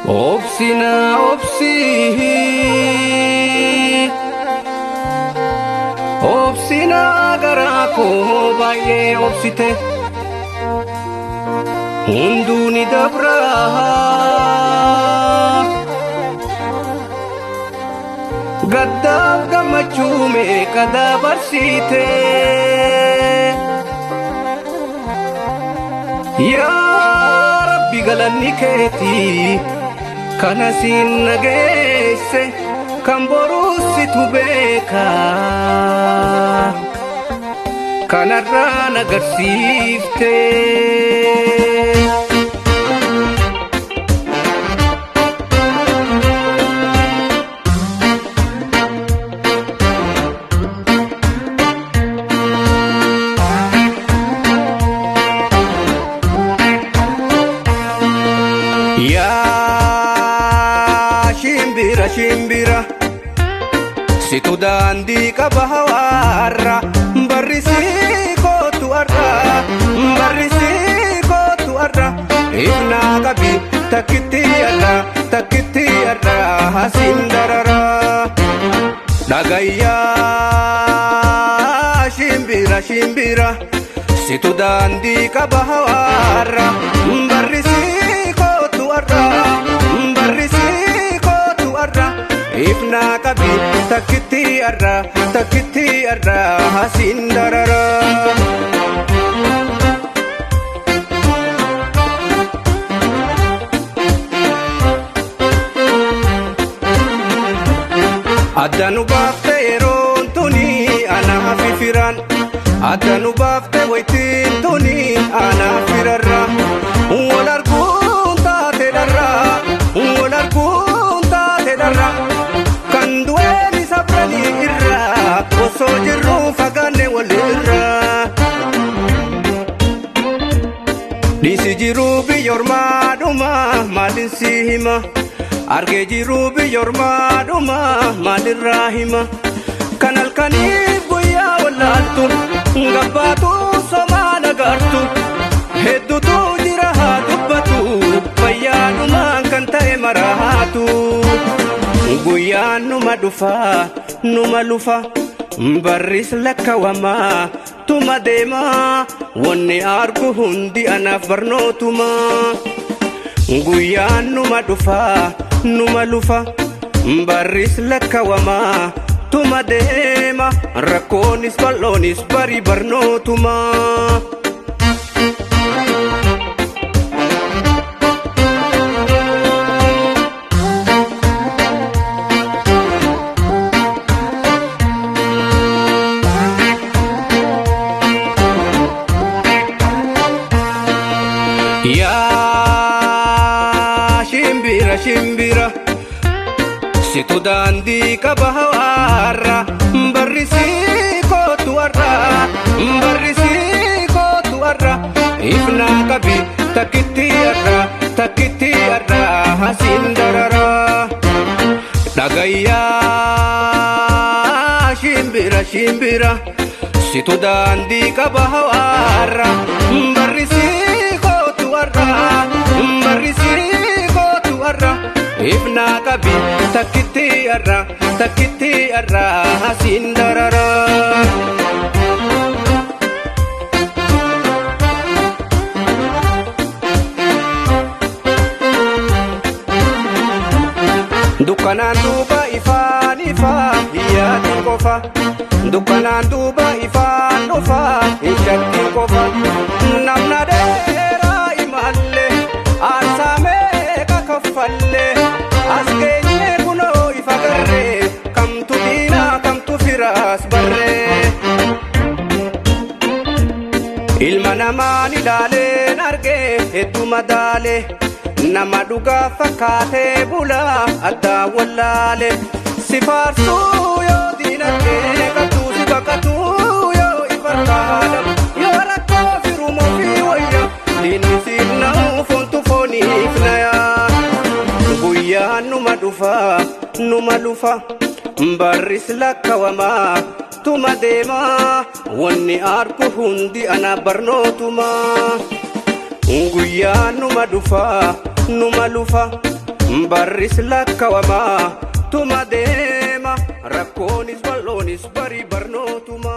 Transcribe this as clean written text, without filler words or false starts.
Obsina obsina garako baye obsite unduni dabra gaddaf gamachume kada barsite ya rabbi galanni keti kana sin nagesse kan borusitu beka kanarra nagarsifte ya shimbira situ dandi kabahawara barisi kotu arra ifna kabi takiti arra hasindarara dagaya shimbira situ dandi kabahawara barisi kotu arra ifna kabi takiti arra hasindarara adanu bafte erontuni ana fifiran adanu bafte waytintuni ana firarra walarkunta tedarra kandueni sabrani irra oso jirru fagane walirra disi jiru biyor maduma malin sihima arge jiru biyor maduma malin rahima kanal kanib guya walatun gabbatu soma nagartu heddutu jira dubbatu fayyaduma kan ta'e marahatu guyaan numa lufa barris lakkawama tuma deema wanni argu hundi anaaf barnootuma guyaan numa lufa barris lakkawama tuma deema rakkoonis bal'oonis bari barnootuma ya shimbira situ dandi kabahawara barisi kotu arra ifna kabi takiti arra hasindarara dagaya shimbira situ dandi kabahawara barisi kotu arra ifna kabi takiti arra hasindarara dukanan duba ifan hiyatin kofa dukanan duba ifan dofa hiyatin kofa namna dera imalle arsame kakafalle asgenye kuno ifagarre kamtu dina kamtu firas barre ilma namaan ilaaleen arge hedduma daale nama dhugaa fakkaatee bula addaa wallaale si faarsuu yoo diinagdee qabduu si baqatuu yoo ifarkaadhamu yoo rakkoo firumoo fi wayya diinni siif na'u foontu fooniif nayaa guyyaan numa lufa barris lakkawama tuma deema wanni argu hundi ana barnootuma guyyaan numa lufa barris lakkawamaa tuma deema rakkoonis bal'oonis barii barnootuma.